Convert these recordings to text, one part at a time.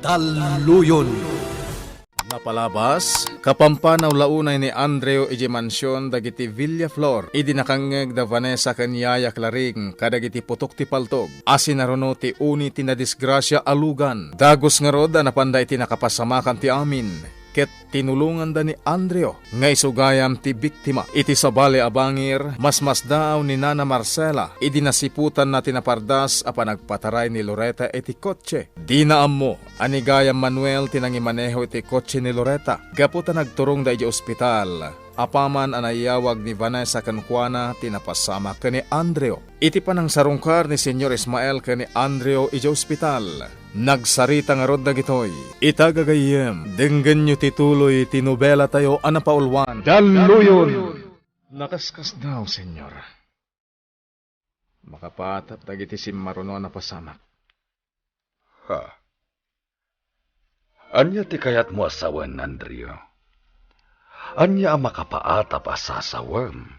Daluyon. Napalabas, kapampanaw launay ni Andreo iji mansyon dagiti Villaflor, idi nakangeg da Vanessa kanyaya klaring kadagiti putok ti paltog. Asin naruno ti uni ti nadisgrasya alugan. Dagos nga rod napanday ti nakapasamakan ti amin. Ket tinulungan da ni Andreo nga isugayam ti biktima. Iti sabali abangir, mas daw ni Nana Marcela, idi nasiputan na tinapardas a panagpataray ni Loreta iti kotse. Di na ammo, anigayam Manuel tinangimaneho iti kotse ni Loreta. Gaputa nagturong da iti ospital. Apaman anayawag ni Vanessa kankwana tinapasama ka ni Andreo. Iti panang sarungkar ni Senyor Ismael ka ni Andreo iti ospital. Nagsarita nga rod dagitoy. Itagagayem, denggan nyo tituloy tinobela tayo anapaulwan. Daluyon! Nakaskas daw, Senyor. Makapatap dagiti simmaruno na pasamak. Ha? Anya ti kayat mo asawan, Andreo? Anya makapaatap asasawam?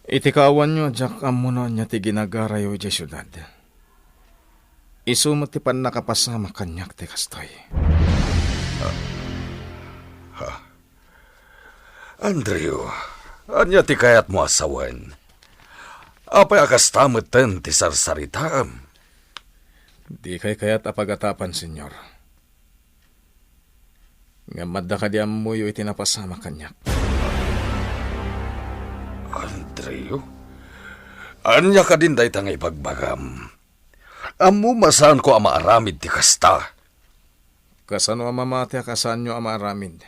Iti kaawan nyo, jak amuno niya ti ginagarayo iti syudad. Isumot ti pan nakapasama kanyak ti kastoy. Andreo, anya ti kayat mo asawan? Apay akastamutan ti sarsaritaam? Di kay kayat apagatapan, Senyor. Nga madda ka di amuyo iti napasama kanyak. Andreo? Anya ka din day tangay pagbagam. Amu masaan ko ama aramid ti kasta. Kasano amamati akasan nyo ama aramid.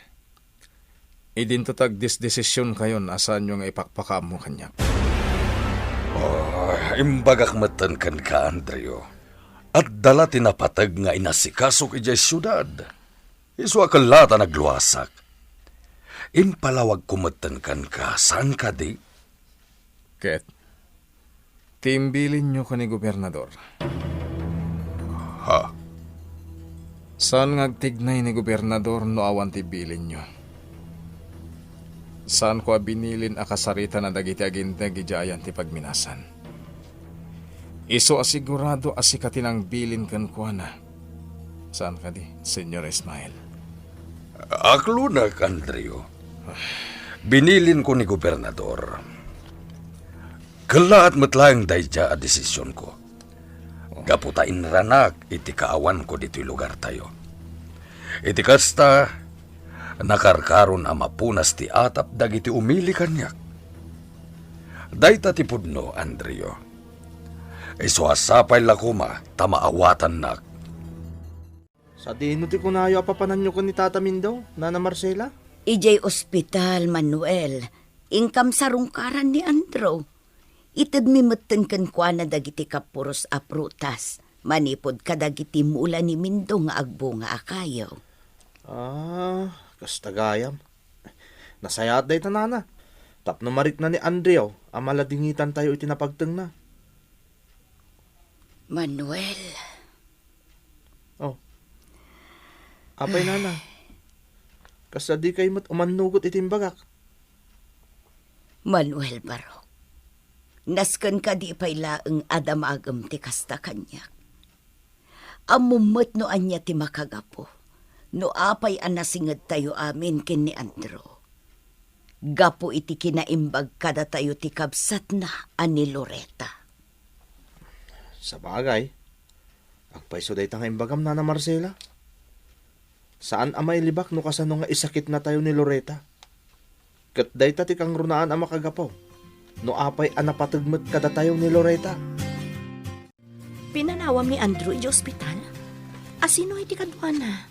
Idinto tagdisdesisyon kayon asan nyo nga ipakpakam mo kanyak. Imbagak matan kan ka, Andreo. At dala tinapatag nga inasikasok ijay syudad. Isu akalata nagluwasak. Impalawag kumatan kan ka, saan ka di? Ket, timbilin nyo ka ni gobernador. Ha? Saan ngagtignay ni gobernador no awan tibilin nyo? Saan ko binilin akasarita na dagiti agintag ijayan ti pagminasan? Iso asigurado asikatin ang bilin kan kuana. Saan ka di, Senyor Ismael? Aklunak, Andreo. Binilin ko ni gobernador. Kalaat matlang dayja a desisyon ko. Gaputain ranak iti kaawan ko dito'y lugar tayo. Iti kasta, nakarkaron a mapunas ti atap dagiti umili kanyak. Dayta ti pudno, Andreo. Isuasapay lakuma, tamaawatan nak. Sa dino ti kunayo apapanan nyo ko ni Tata Mindaw, Nana Marcela? Ijay ospital, Manuel. Ingkam sarungkaran ni Andro. Itad mimatan kan kwa na dagiti kapuros a prutas. Manipod ka dagiti mula ni Mindo nga agbunga akayaw. Kastagayam. Nasayat day tanana. Tapno marik na ni Andreo, amaladingitan tayo itinapagteng na. Manuel. Apay nana. Kasta di kayo umanugot itimbagak. Manuel Barok. Naskan ka di pa'y laeng adamagam ti kasta kanyak. Amumot no anya ti makagapo. No apay anasingad tayo amin kin ni Andro. Gapo iti kinaimbag kada tayo ti kabsat na ani Loreta. Sa bagay, agpaiso day tanga imbagam, Nana Marcela. Saan amay libak no kasano nga isakit na tayo ni Loreta? Kat day ta ti kang runaan ang makagapaw. No apay anapatagmat kada tayo ni Loreta. Pinanawam ni Andrew iti ospital? Asino iti kadwana?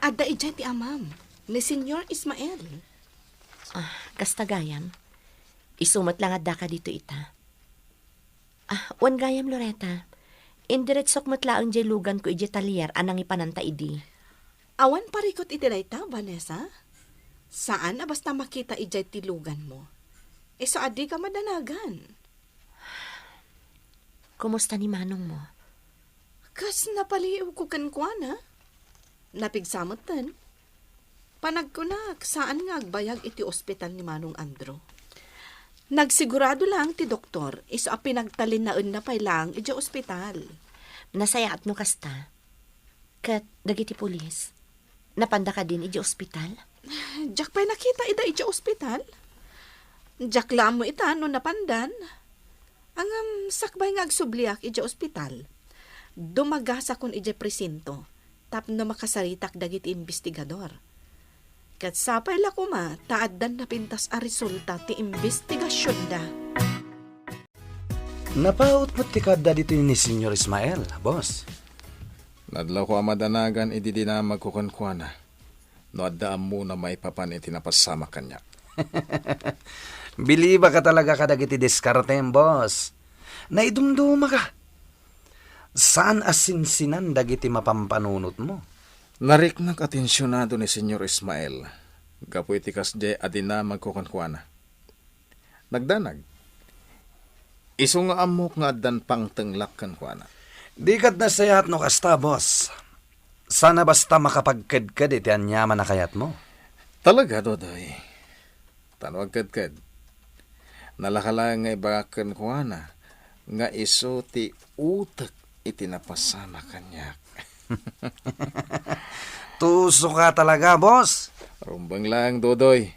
Adda ijay ti amam, ni Senyor Ismael. Kastagayam. Isumat lang adda ka dito ita. Wan gayam, Loreta. Indiretsok matlaang jay lugan ko iti talyer anang ipananta idi. Awan parikot iti dayta, Vanessa? Saan basta makita ijay ti lugan mo? So adi ka madanagan. Kumusta ni Manong mo? Kas napaliw ko kankwana. Napigsamutan. Panagkunak, saan nga agbayag iti ospital ni Manong Andro? Nagsigurado lang ti doktor, iso a pinagtalin na pay lang iti ospital. Nasayaat no kasta. Kat, dagiti pulis. Napanda ka din iti ospital? Jak pa'y nakita ida iti ospital. Jak laan mo ita no napandan. Ang sakbay nga agsubliak iti ospital. Dumagasa kon iti presinto. Tapno makasaritak dagiti investigador. Kat sapay la kuma, taaddan na pintas a resulta ti investigasyon da. Napaut mo't ti kada dito ni Senyor Ismael, boss. Nadlaw ko amadanagan iti dinamag ko kankwana. No addaam mo na may papan iti napasama kanya. Biliba ka talaga kadagiti diskartem, boss. Naidumduma ka. Saan asinsinan dagiti mapampanunot mo? Nariknak atensyonado ni Senyor Ismael. Gapu iti kasjay adinamag ko kankwana. Nagdanag. Iso nga amok nga addan pang tenglak kankwana. Di kat nasayat no kasta, boss. Sana basta makapagkadkad iti anyaman na kayat mo. Talaga, Dodoy. Tanwag kadkad. Nalakalang nga ibakakan ko nga iso ti utak iti napasama kanyak. Tuso ka talaga, boss. Rumbang lang, Dodoy.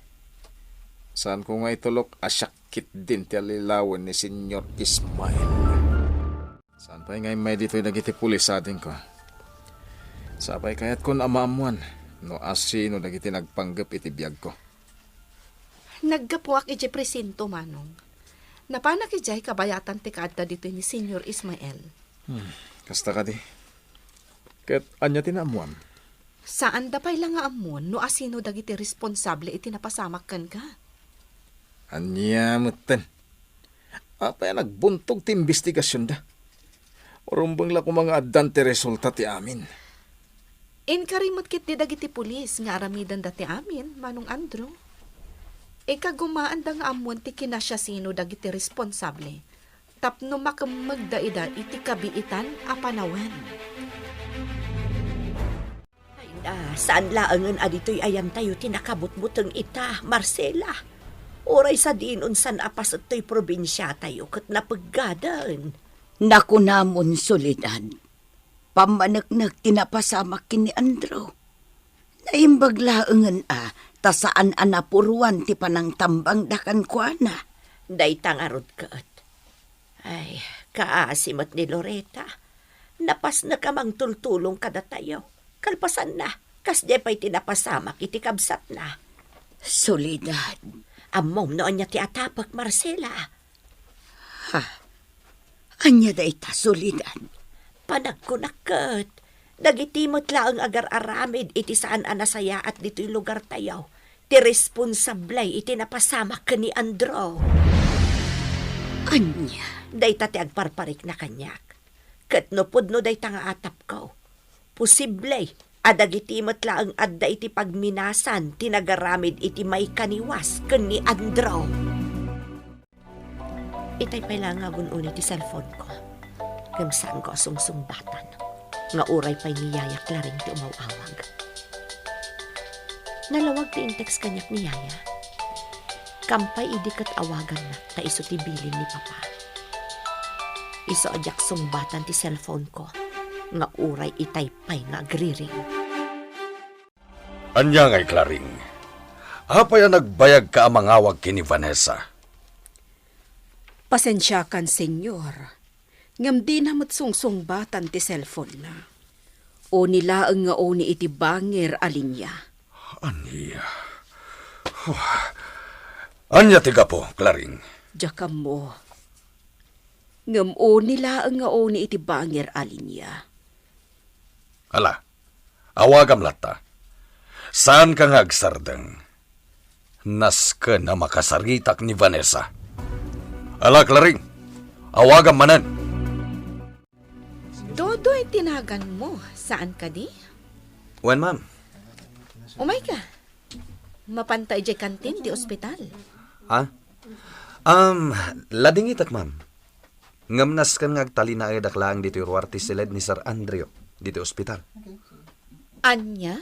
Saan ko nga itulok asyakit din ti alilawan ni Senyor Ismael. Saan pa ngay may dito'y nagiti pulis sa atin ko. Sabay kayat ko na maamuan no asino nagiti nagpanggap iti biyag ko. Naggapuak iti presinto, Manong. Napanak ijay kabayatan ti kadta dito ni Senyor Ismael. Kasta ka di. Kat anya tinaamuan. Saan da pa'y lang nga amon no asino dagiti responsable iti napasamak kan ka? Anya mutan. Apay nagbuntog ti investigasyon da. Orumbang la ko mga adante resulta ti amin. Inkarimot kit di dagiti pulis nga aramidan dati amin, Manong Andrew. Ikagumaan da nga amon ti kinasya sino dagiti responsable. Tapno makamagdaida iti kabiitan a panawen. Ay na, saan laangan adito'y ayam tayo tinakabutbuteng ita, Marcela? Oray sa dinon san apas at to'y probinsya tayo kat napaggadaan. Naku namon, Soledad. Pamanagnag tinapasamak kini Andrew. Naimbaglaangan ta saan anapuruan ti panang tambang dakan kuana. Day tangarod kaat. Ay, kaasimat ni Loreta. Napas na kamang tultulong kada tayo. Kalpasan na, kas di pa'y tinapasamak iti kabsat na. Soledad. Amom noon niya ti atapak, Marcela. Ha? Anya da ita, Soledad. Panagkunakat. Dagitimot laang agar-aramid iti saan anasaya at dito'y lugar tayo. Ti responsablay iti napasamak ka ni Andrew. Anya? Day ti agparparik na kanyak. Kat no pudno day nga atap ko. Posiblay, adagitimot laang adda iti pagminasan tinagaramid iti may kaniwas ka ni Andrew. Itay pa lang nga gununi ti cellphone ko. Kamsaan ko sungsungbatan. Nga uray pa'y niyayak laring ti umawawag. Nalawag ti intex kanyak ni Yaya. Kampay idikat awagan na ta iso ti bilin ni Papa. Iso adyak sungbatan ti cellphone ko. Nga uray itay pa'y nga agriring. Anya ngay, Claring. Apay nagbayag ka amangawag kini Vanessa. Pasensya kan, senyor. Ngam di namat sungsungbatan ti cellphone na. O nila ang nga o ni iti banger alinya. Anya? Anya tiga po, Claring. Jakam mo. Ngam o nila ang nga o ni iti banger alinya. Hala, awagam lata. Saan ka nga agsardeng? Nas ka na makasaritak ni Vanessa. Ala, Claring, awagam manan. Dodoy tinagan mo. Saan ka di? Wen, ma'am. Umay ka. Mapantay di kantin di ospital. Ha? Ladingitak, ma'am. Ngamnas kan ngagtali na ay daklaan dito yung artis silid ni Sir Andrew dito ospital. Anya?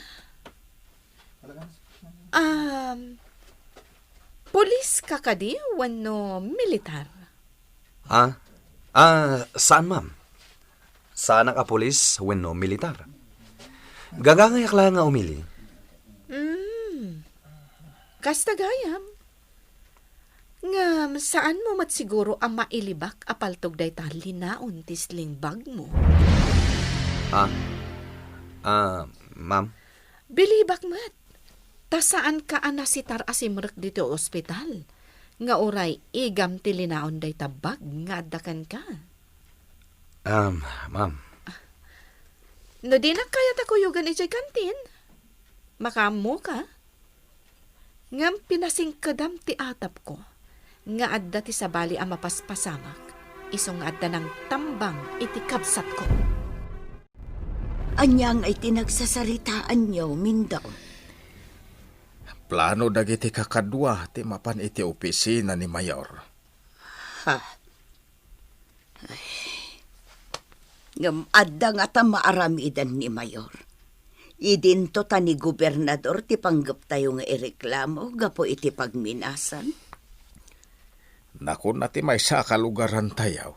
Polis ka ka di? Wano militar? Saan, ma'am? Saan ka polis, wenno militar? Gagangayak lang nga umili. Kasta gayam. Ngam, saan mo siguro ang mailibak apaltog day linaon tisling bag mo? Ma'am? Bilibak mat. Ta saan ka anasitar asimrek dito ospital? Nga oray, igam ti linaon day tabag nga dakan ka. Ma'am. No di na kaya takuyugan ijay kantin. Makamo ka? Ngam pinasing kadam ti atap ko. Nga adda ti sabali ang mapaspasamak. Isong adda ng tambang iti kabsat ko. Anyang ay tinagsasaritaan niyo, Mindaw. Plano dagiti kakadwa ti mapan iti opisina ni Mayor. Ngam adda nga ta maaramidan ni Mayor. Idinto ta ni gobernador ti panggap tayo nga ireklamo gapo iti pagminasan. Naku na ti may sa kalugaran tayaw.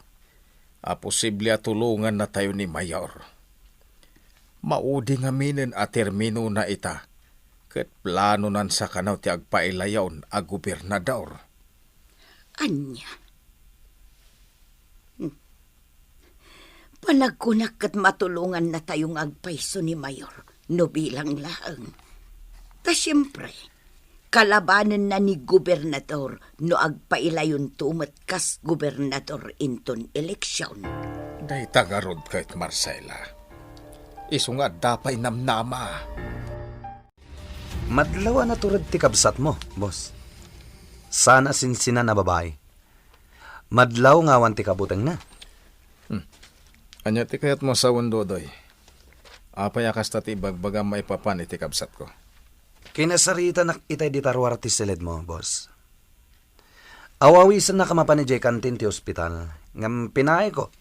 Posible tulungan na tayo ni Mayor. Maudi nga minin a termino na ita. Ket plano nan sa kanaw ti agpailayaon a gobernador. Anya? Panagkunak kat matulungan na tayong agpaiso ni Mayor. No bilang laang. Ta siyempre, kalabanan na ni gobernador no agpailayon tumat kas gobernador inton eleksyon. Day tagarod kahit Marcela. Iso nga dapay namnama. Madlawa na turad ti kabsat mo, boss. Sana sinsina na babae. Madlaw nga wan ti kabuteng na. Anya ti kayat mo sa Dodoy. Apay akas tati bagbaga maipapan iti kabsat ko. Kinasarita na itay di tarwar ti silid mo, boss. Awawisan na kamapan ni Jay Kantin ti ospital. Ngam pinay ko.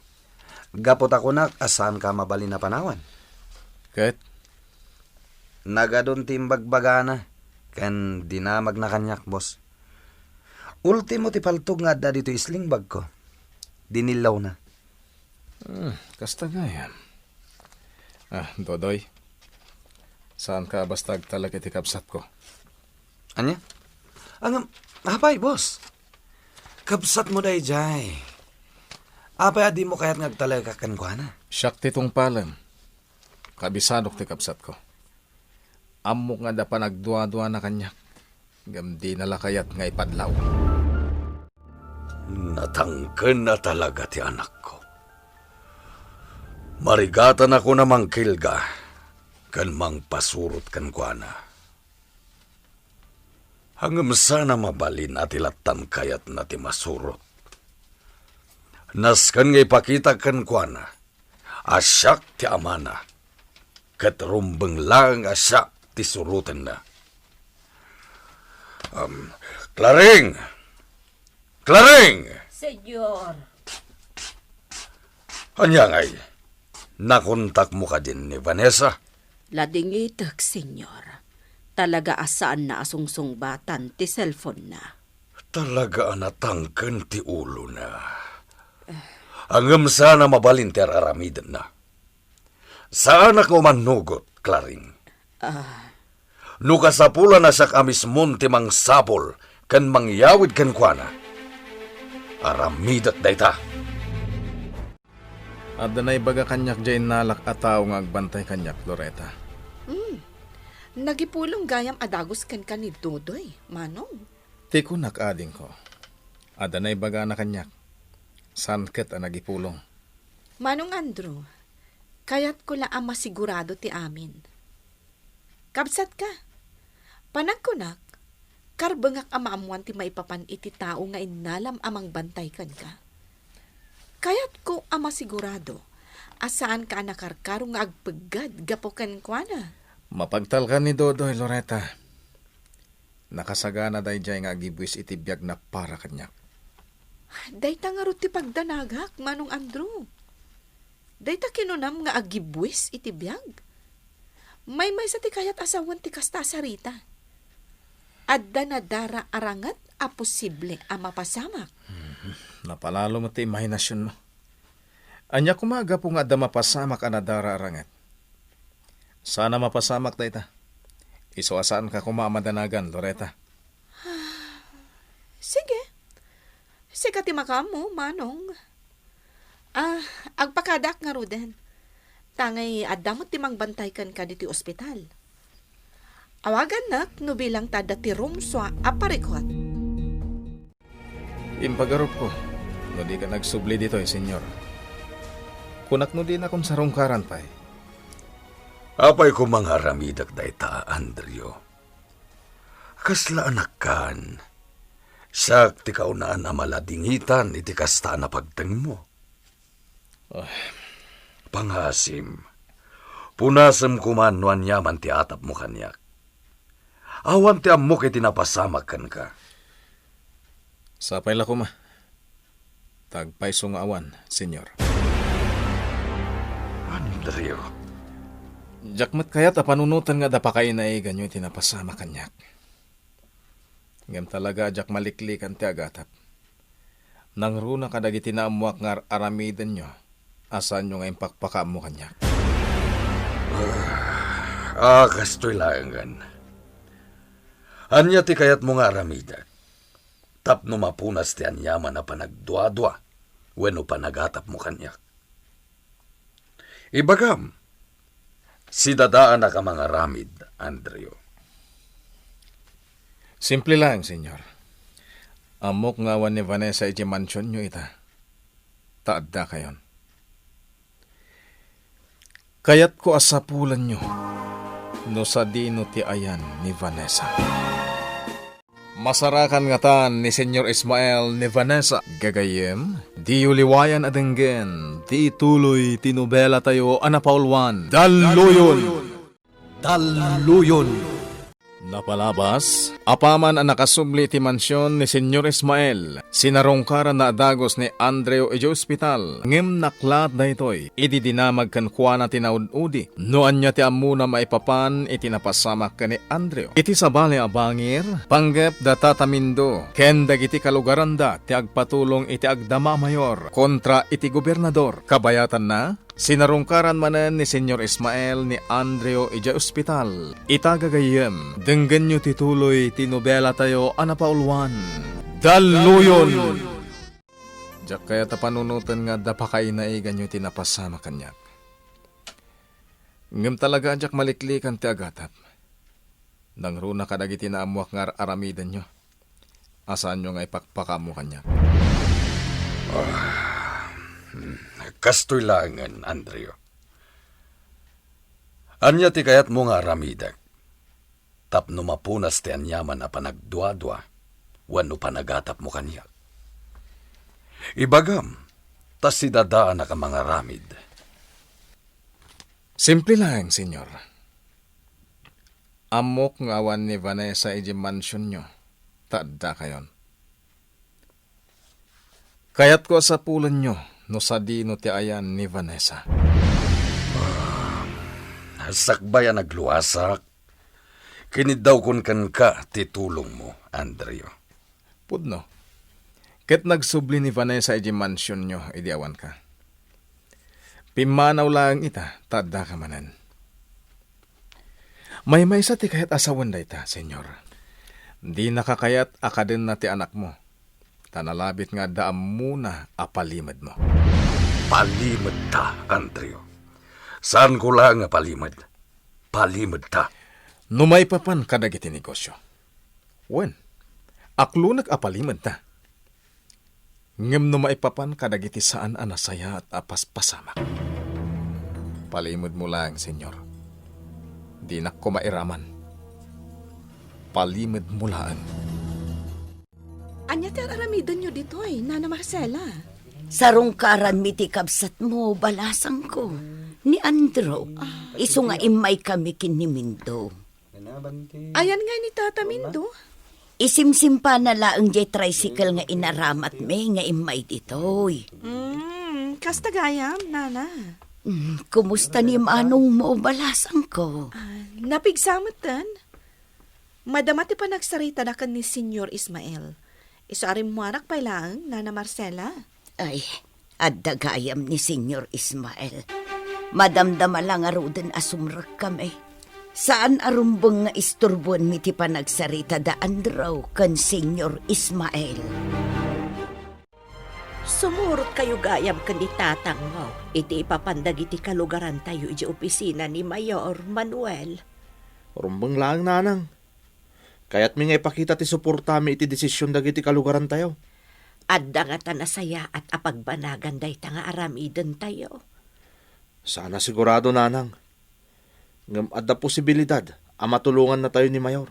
Gapot ako na asan ka mabali na panawan. Kahit? Nagadon ti bagbaga na. Kan dinamag na kanyak, boss. Ultimo ti paltog nga da dito isling bag ko. Dinilaw na. Kasta nga yan. Dodoy. Saan ka bastag talaga iti kabsat ko? Anya? Apay, boss. Kabsat mo day, Jay. Apay, adi mo kaya't ngagtalaga kan ko, na. Siyak titong palan. Kabisadok ti kabsat ko. Amok nga da pa nagdua-dua na kanyak. Gamdi nala kayat nga ipadlaw. Natangken na talaga ti anak ko. Marigatan ako na mangkilga. Kan mang pasurot kan kwa na. Hanggang sana mabalin at ilatan kayat na ti masurot. Naskan nga ipakita kan kwa na. Asyak ti amana. Katrumbeng lang asyak ti surutan na. Klaring! Klaring! Senyor. Anya ngay, nakontak mo ka din ni Vanessa? Ladingitak, senyor. Talaga asaan na asungsungbatan ti cellphone na. Talaga anatangken ti ulo na. Hanggang sana mabalin ti araramidan na. Saan ako manugot, Klaring? Nukasapula na sa kamismon ti mang sapol kan mangyawid kan kwa na. Aramidat dayta. At danay baga kanyak dyan nalak ataw nga agbantay kanyak, Loretta. Nagipulong gayam adagos kan ni Dodoy, Manong. Ti ko nakading ko. At danay baga na kanyak. Sanket ang nagipulong. Manong Andrew, kaya't ko ang masigurado ti amin. Kabsat ka. Panagkunak, karbengak amamuan ti maipapan iti tao nga inalam amang bantay kan ka. Kaya't ko ang masigurado, asaan ka nakarkaro nga agpagad gapokan kwa na. Mapagtal ka ni Dodoy, Loretta. Nakasagana day jay nga agibwis iti biyag na para kanyak. Day ta nga ti pagdanagak, Manong Andrew. Day ta kinunam nga agibwis iti biyag. May sa ti kayat asawan ti kasta sarita. Adda na dara arangat a posible a mapasamak. Napalalo mo ti imahinasyon mo. Anya kumaga po nga da mapasamak anadara arangat. Sana mapasamak dayta. Isuasaan ka kumamadanagan, Loretta. Sige. Sige ti makamu, manong. Agpakadak nga Ruden. Tangay adamot ti mangbantay kan diti ospital. Awagan nak no bilang tada ti room so aparikot. Impagarop ko, no di ka nagsubli dito senyor. Kunak no di na kung sarungkaran pa Apay ko mga ramidak dayta, Andrew. Kasla anak kan. Sak ti kaunaan na maladingitan iti kasta na pagteng mo. Pangasim, punasem kumanuan yaman ti atap mo kanyak. Awan ti ammo kay tinapasamak kan ka. Sapay la ko ma. Tagpay sung awan, senyor. Andrew, Jakmat kayat panunutan nga dapakay na ganyo tinapasama kanyak. Ngam talaga jak maliklikan ti agatap. Nang runa kadagiti na amuak nga aramidan nyo, asan nyo nga impakpaka mo kanyak. kastoy laangan. Anya ti kayat mo nga aramidak. Tapno mapunas ti anyaman na panagdwa-dwa, wenno panagatap mo kanyak. Ibagam, si dadaan na ka mga ramid, Andrew. Simple lang, senyor. Amok nga wan ni Vanessa iti mansyon nyo ita. Taadda kayon. Kayat ko asapulan nyo, no sa dino ti ayan ni Vanessa. Masarakan nga tan ni Senyor Ismael ni Vanessa. Gagayem, di uliwayan adenggen, di tuloy tinubela tayo anapaulwan. Daluyon! Daluyon! Napalabas, apaman ang nakasubli ti mansyon ni Senyor Ismael, sinarongkaran na adagos ni Andreo iti ospital, ngem naklat da ito'y, ididinamag kan kwa na tinaud-udi, noan niya ti amuna maipapan iti napasamak ka ni Andreo. Iti sabali abangir, panggep da tatamindo, ken dagiti kalugaranda ti agpatulong iti agdama mayor, kontra iti gobernador, kabayatan na, sinarungkaran manen ni Senyor Ismael ni Andreo ija ospital. Itagagayem, denggan nyo tituloy tinobela tayo anapaulwan. Daluyon! Diyak kaya tapanunutan nga dapakay na igan nyo tinapasama kanyak. Ngem talaga diyak maliklikan ti agatap. Nang runa kadagiti na amuak nga aramidan nyo. Asaan nyo nga ipakpaka mo kanyak? Kastoy langan, Andrew. Anya ti kayat mo nga ramidak. Tapno mapunas ti anyaman na panagdwa-dwa, wano panagatap mo kanyak. Ibagam, tas si dadaan na ka mga ramid. Simple lang, senyor. Amok nga awan ni Vanessa iji mansyon nyo. Taadda kayon. Kayat ko sa pulan nyo, no sa dino ti ayan ni Vanessa. Sakbayan nagluwasak. Kinidaw kun kan ka titulong mo, Andrew. Pudno. Ket nagsubli ni Vanessa iji mansyon nyo, idi awan ka. Pimanaw lang ita, taadda ka manan. May sa ti kayat asawan da ita, senyor. Di nakakayat akaden na ti anak mo. Tanalabit nga daam muna apalimad mo. Palimad ta, Andrew. Saan ko lang nga palimad? Palimad ta. Numay papan kadagiti negosyo. Wen, aklo nag-apalimad ta. Ngem numay papan kadagiti saan anasaya at apaspasamak. Palimad mo lang, senyor. Di na ko mairaman. Palimad mo lang. Anya ti aramidan nyo dito'y, Nana Marcela. Sarungkaran miti kabsat mo, balasang ko. Ni Andrew, iso nga imay kami kinimindo. Ayan nga ni Tata Mindo. Isimsimpa na laang jay tricycle nga inaramat me nga imay ditoy. Kasta gayam, Nana. Kumusta ni manong mo, balasang ko? Napigsamot tan. Madamati pa nagsarita na kan ni Senyor Ismael. Iso arim mo anak pa lang, Nana Marcela. Ay, adda gayam ni Senyor Ismael. Madamdama lang arudan asumrak kami. Saan arumbang nga isturbuan mi ti panagsarita da Andraw kan Senyor Ismael. Sumurot kayo gayam kan di tatang mo. Iti ipapandag iti kalugaran tayo iti opisina ni Mayor Manuel. Rumbang lang nanang. Kaya't mi nga ipakita ti suporta mi iti desisyon dagiti kalugaran tayo. Adda nga tanasaya at apagbanagan day nga aramiden tayo. Sana sigurado nanang. Ngam adda posibilidad a matulungan na tayo ni Mayor.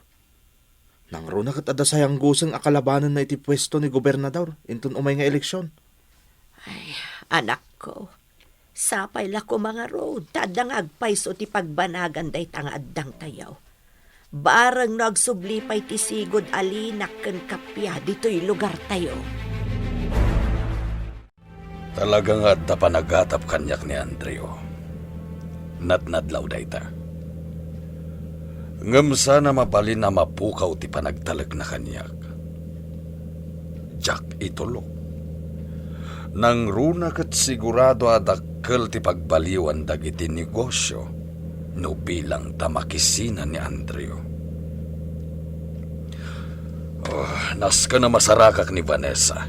Nang runa kat adda sayang gusang akalabanan na iti pwesto ni gobernador intun umay nga eleksyon. Ay, anak ko. Sapay la ko mga road. Tadang agpaiso ti pagbanagan day nga addang tayaw. Barang nagsublipay ti sigod alinak ken kapya dito'y lugar tayo. Talagang adda panagatap kanyak ni Andreo. Nadnadlaw dayta. Ngam sana mabalin na mapukaw ti panagtalag na kanyak. Jack itulok. Nang runa kat sigurado adakkel ti pagbaliwan dagiti negosyo no bilang tamakisina ni Andreo. Nas ka na masarakak ni Vanessa.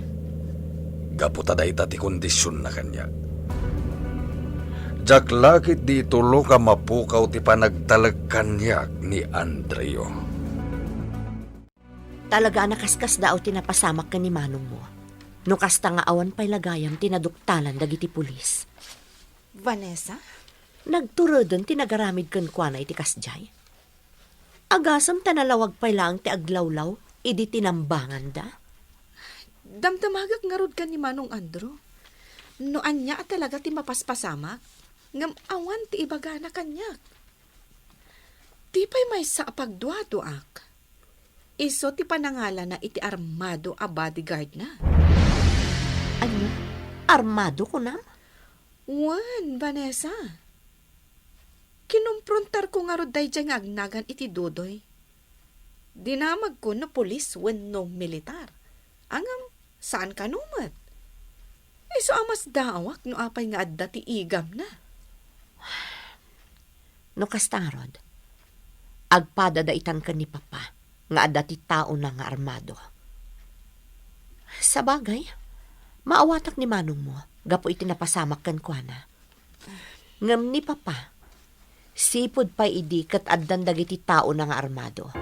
Gaputa dayta ti kondisyon na kanya. Jak lakit di tulo ka mapukaw ti panagtalag kanyak ni Andreo. Talaga nakaskas daw tinapasamak ka ni manong mo. No kasta nga awan pa'y lagayam tinaduktalan dagiti pulis. Vanessa? Nagturodon tinagaramid kan kwa na iti kasjay. Agasam tanalawag pa'y lang ti aglawlaw, idi tinambangan da. Damdamagak nga rod ka ni Manong Andrew. No anya at talaga ti mapaspasamak, ngam awan ti ibaga na kanyak. Di pa'y may sa pagduaduak. Iso ti panangala na iti armado a bodyguard na. Ano? Armado ko na? Wan, Vanessa. Kinumprontar ko nga rod dayjay nga agnagan iti dudoy. Dinamag ko no pulis wenno militar. Angam, saan ka numat? Iso amas dawak no apay nga adda ti igam na. No kastarod, agpada da itan ka ni Papa, nga adda ti tao na nga armado. Sa bagay, maawatak ni manong mo, gapo iti napasamak kan kwa na. Ngam ni Papa, sipod pa idi kat addan dagiti tao na nga armado.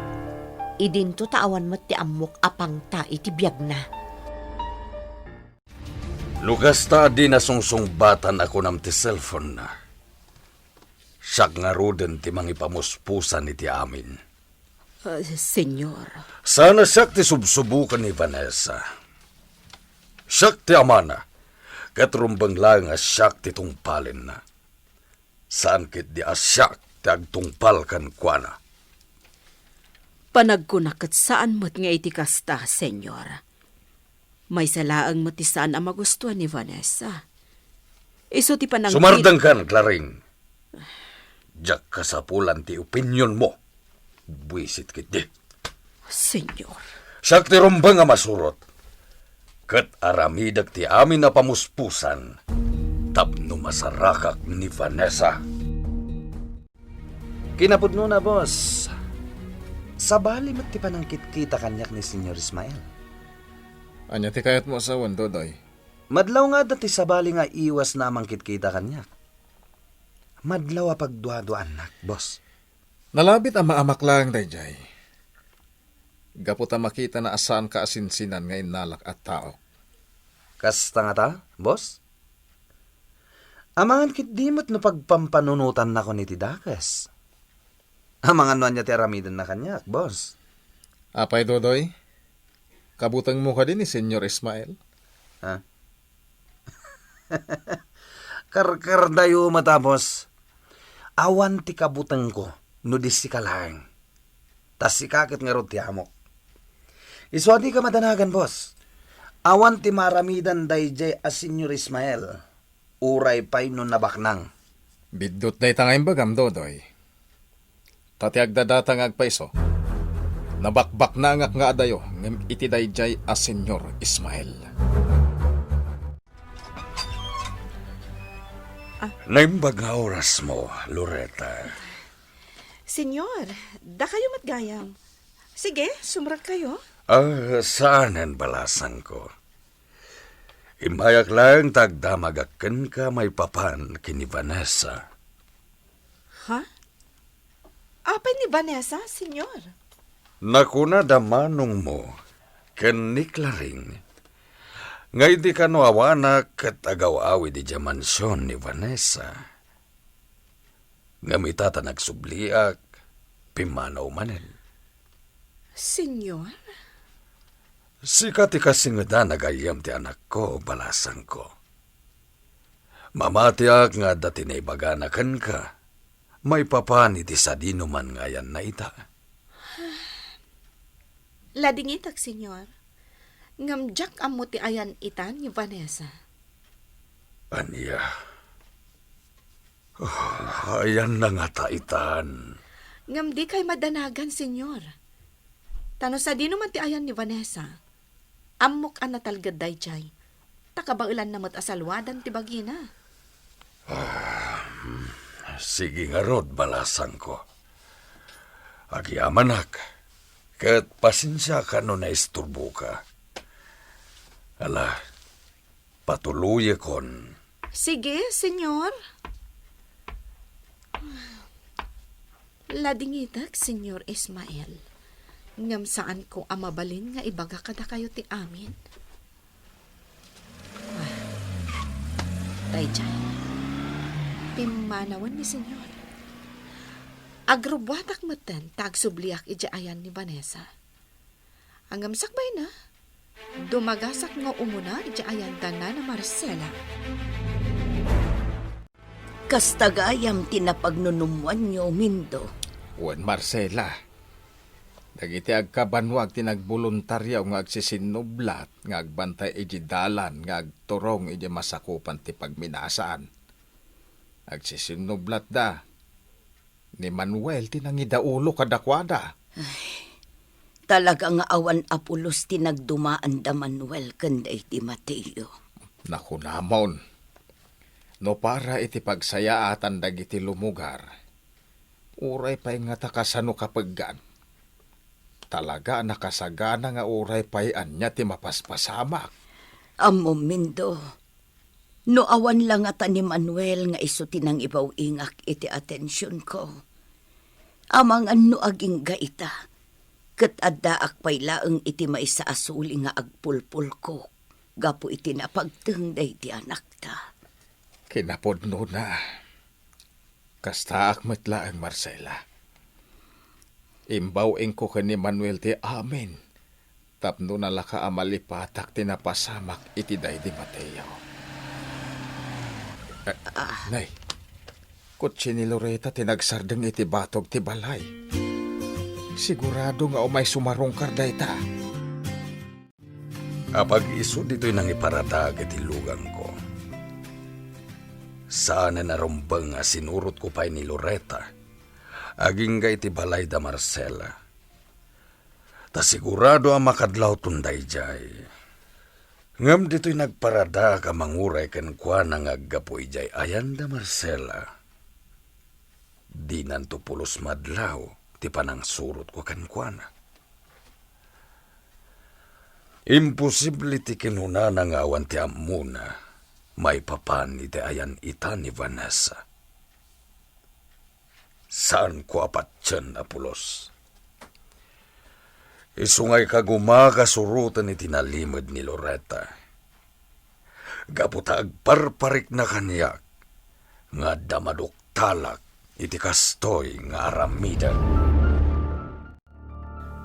Idinto taawan mo ti amok apang ta iti biyag na. Lugas ta di nasungsungbatan ako nam ti cellphone na. Siyak nga roden ti mangipamuspusan iti amin. Senyor. Sana siyak ti subsubukan ni Vanessa. Siyak ti amana. Katrumbang lang nga siyak ti tungpalin na. Saan kit di asyak ti agtungpal kan kuana. Panagkunakat saan mo't nga iti kasta, senyor. May salaang mo't saan ang magustuhan ni Vanessa. Iso ti panang... Sumardang kan, Claring. Diyak kasapulan ti opinyon mo. Buisit kit di. Senyor. Siyak ti rumbang nga masurot. Kat aramidag ti amin na pamuspusan. Tapno masarakak ni Vanessa. Kinapudno na, boss. Sabali mo't ti panangkit-kita kanyak ni Senyor Ismael. Anya ti kayat mo asawan, Dodoy. Madlaw nga dati sabali nga iwas na mangkit-kita kanyak. Madlaw a pagduado anak, boss. Nalabit ang maamak lang, Dayjay. Gaputa makita na asaan ka asinsinan ngayon nalak at tao. Kasta nga ta, boss? Amangan kit dimot no pagpampanunutan na ko ni Tidakas. Amangan no anya ti aramidan na kanyak, boss. Apay, Dodoy? Kabutang mo ka din ni Senyor Ismael? Ha? Karkar dayo matapos. Awan ti kabutang ko, no disi ka lang. Tas sikakit nga rod ti amok. Iswadi ka madanagan, boss. Awan ti maramidan dayjay as Senyor Ismael. Uray pa'y no nabaknang. Bidot day tangayang bagam, Dodoy. Tatiag dadatang agpaiso. Nabakbak na angak nga adayo ngem iti dayjay a Senyor Ismael. Naimbag nga oras mo, Loretta. Senyor, da kayo matgayam. Sige, sumrag kayo. Saan ang balasan ko? Imbayak lang tagdamagakan ka may papan kini Vanessa. Ha? Apay ni Vanessa, senyor? Nakuna damanong mo, kaniklaring. Ngay di ka no awanak at agaw-awi di mansyon ni Vanessa. Ngamita nagsubliak, pimanaw manen. Senyor? Sikat ikasingada nagayam ti anak ko, balasan ko. Mamatiak nga dati na ibaganakan ka, may papani ti sa dinuman ngayan na ita. Ladingitak, senyor. Ngamjak amo ti ayan itan ni Vanessa. Anya, ayan na nga taitan. Ngam di kay madanagan, senyor. Tano sa di naman ti ayan ni Vanessa. Amok an natalgad day chay. Takabailan namot asalwadan ti bagina. Sige nga rod, balasan ko. Agyamanak, kat pasensya ka no na isturbo ka. Ala, patuloy kon. Sige, senyor. Ladingitak, senyor Ismael. Ngam saan ko amabalin nga ibaga kada kayo ti amin. Taychay, pimanawan ni senyor. Agrobwatak matan, tagsubliak ijaayan ni Vanessa. Hanggang sakbay na, dumagasak nga umuna ijaayan tanan na Marcela. Kastagayam tinapagnunuman nyo, Mindo. Wen Marcela, dagiti agkabanwag tinagboluntaryaw nga agsisinublat nga agbantay iji dalan nga agturong iji masakupan ti pagminasaan. Agsisinublat da. Ni Manuel tinangidaulo kadakwada. Talaga nga awan apulos tinagdumaan da Manuel kanday ti Mateo. Naku namon. No para iti pagsayaatan dagiti lumugar. Uray pa'y nga takasano kapaggan. Talaga nakasagana nga uray pa'y anya ti mapaspasamak. Amo, Mindo. No awan lang ata ni Manuel nga iso tinang ibaw ingak iti atensyon ko. Amang ano aging gaita. Kat addaak pa'y laeng iti maisa asuli nga agpulpul ko. Gapo iti napagtengday ti anak ta. Kinapodno na. Kastaak matla ang Marcela. Imbawing ko ni Manuel ti amin. Tapno na laka amalipatak tinapasamak iti day di Mateo. Nay, kutsi ni Loretta tinagsardeng iti batog ti balay. Sigurado nga umay sumarong karday ta. Apag iso dito'y nang iparatag iti lugang ko. Saan na narumbang nga sinurot ko pa'y ni Loretta. Aging ga iti balay da Marcela. Ta sigurado ang makadlaw tunday jay. Ngam dito'y nagparada ka manguray kan kwa nang aggapoy jay ayan da Marcela. Di nanto pulos madlaw ti panang surot ko kan kwa na. Imposible ti kinuna nang awan ti amuna. May papan iti ayan ita ni Vanessa. Saan ko apat tiyan, Apulos? Isungay kagumagasurutan iti nalimod ni Loretta. Gaputa agparparik na kanyak, nga damadok talak iti kastoy nga aramida.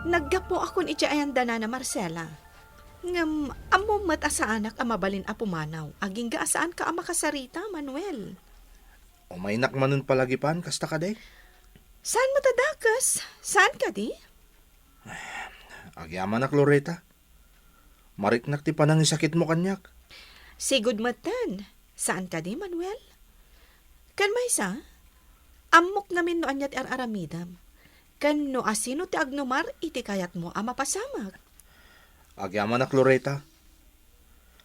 Naggapo akon iti ayan dana na Marcela. Ngam, amo mat asa anak amabalin apumanaw. Aging gaasaan ka amakasarita, Manuel. Umainak manon palagipan, kasta ka day? Saan matadakas? Saan ka di? Agyaman ak, Loretta. Mariknak ti panang isakit mo kanyak. Sigud matan. Saan ka di, Manuel? Kan may sa? Amok namin no anyat aramidam. Kan no asino ti agnomar iti kayat mo amapasamag. Agyaman ak, Loretta.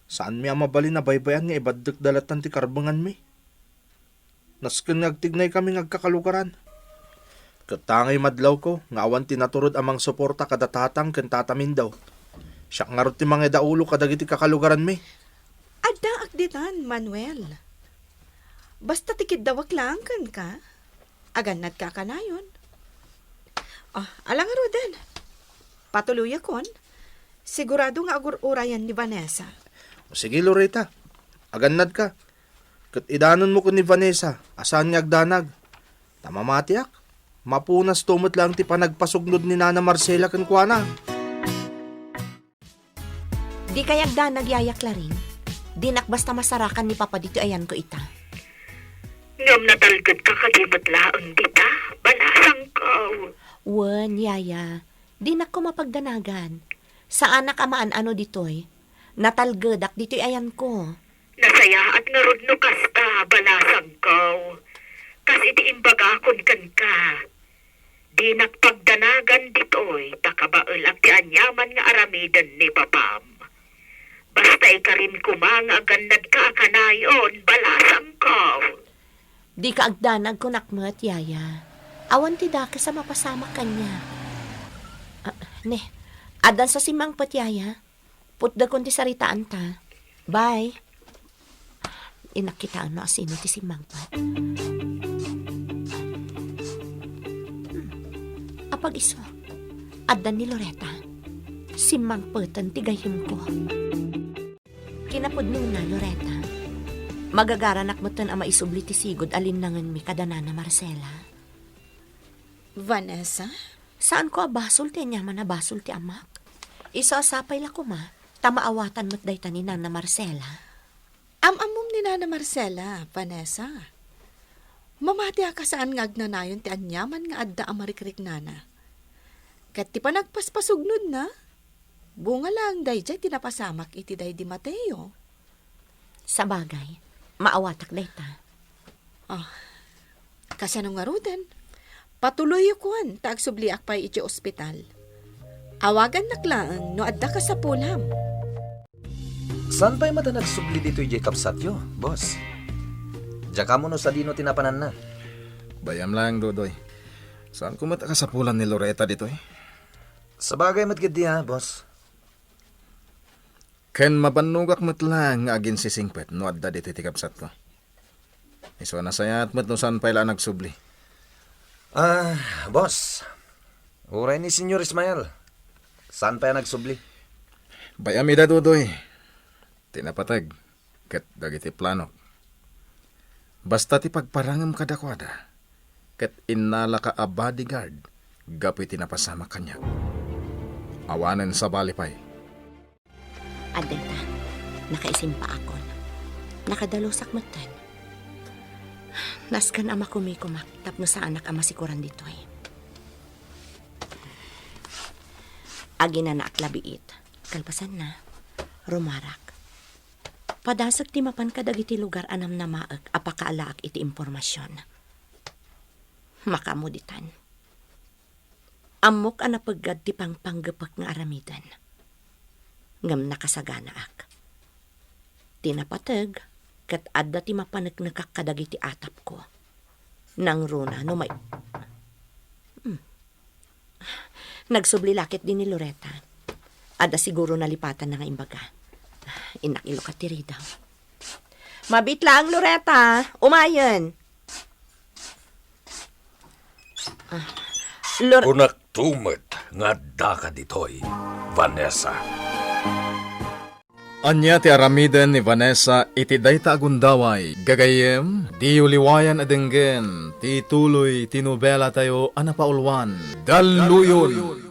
Saan mi amabalin na baybayan nga ibaddak dalatan ti karbangan mi? Nasken nagtignay kami ngagkakalugaran. Katangay madlaw ko, nga awan tinaturod amang suporta kada tatang ken tatamin daw. Siya nga ron ti mga daulo kadagiti kakalugaran mi. Adda akditan, Manuel. Basta tikid dawak lang kan ka. Aganad ka kanayon. Alang Roden. Patuloy akon. Sigurado nga agur-urayan ni Vanessa. O sige, Loretta. Aganad ka. Kat idanon mo ko ni Vanessa. Asan nga agdanag. Tamamatiak. Mapunas tumot lang ti panagpasugnod ni Nana Marcela kan kuana. Di kayag da nagyayak laring. Di basta masarakan ni Papa dito ayan ko ita. Ngam natalgad ka kalimot laang dita, balasang kaw. Wen, yaya. Di ko mapagdanagan. Sa anak amaan ano ditoy. Natalgadak dito'y ayan ko. Nasaya at narudno kasta, balasang kaw. Kas iti imbaga kon kan ka. Di nakpagdanagan ditoy, takabael ak ti anyaman nga aramidan ni Papam. Basta ikarin kumanga ganad ka kanayon, balasang kaw. Di ka agdanag ko nakmat, yaya. Awan ti da ka sa mapasama kanya. Adan sa simang pat, yaya. Putda kon ti saritaan ta. Bye. Inakitaan no asino ti simang pat. Apag iso, adan ni Loretta. Simang patan ti gayim ko. Kinapod na, Loretta. Magagaranak mo tan ama isubli ti sigod alinangan mi kadanana Marcela. Vanessa? Saan ko abasol ti anyaman na basol ti amak? Iso asapay la ko ma, tamaawatan mo't day ni Nana Marcela. Amamom ni Nana Marcela, Vanessa. Mamati ka saan nga agnanayon ti anyaman nga adda amarikrik nana. Kat ti pa nagpaspasugnod na, bunga lang day jay tinapasamak iti day di Mateo. Sa bagay, maawatak day ta. Kasano nga Ruden, patuloy yukuan tagsubliak pa iti ospital. Awagan naklaan no adda ka sa pulam. Saan pa'y mata nagsubli dito yung Jacob Satyo, boss? Diyan mo no sa dino tinapanan na. Bayam lang, Dodoy. Saan ko mata sa pulan ni Loretta dito eh? Sa bagay matgadi ha, boss. Ken mabanugak mat lang nga agin si Singpet no adda dito ti kapsat ko. Iso na sayat mat no saan pa'y nagsubli. Boss. Uray ni Senyor Ismael. Saan pa nagsubli? Bayam ida, Dodoy. Tinapatag. Kat dagiti planok. Basta ti pagparangam kadakwada. Kat inala ka a bodyguard. Gapi tinapasama kanya. Awanan sa balipay. Aday ta, nakaisim pa ako. Nakadalusak matan. Naskan ama kumikumak, tapno sa anak ama sikuran dito eh. Agi na naaklabiit, kalpasan na, rumarak. Padasag ti mapan kadagiti lugar anam na maag, apakaalaak iti impormasyon. Makamuditan. Amok anapagad ti pangpanggapak nga aramidan. Ngam nakasagana ak. Tinapatag, kat adda ti mapanag nakakadagiti atap ko. Nang runa, no may... Nagsublilakit din ni Loretta. Ada siguro nalipatan na nga imbaga. Inakilo ka tiri daw. Mabit lang, Loretta. Umayon. Unak tumet nga daka ditoy, Vanessa. Anya ti aramiden ni Vanessa iti dayta agundaway. Gagayem, di uliwayan adenggen, ti tuloy tinubela tayo anapaulwan. Daluyon!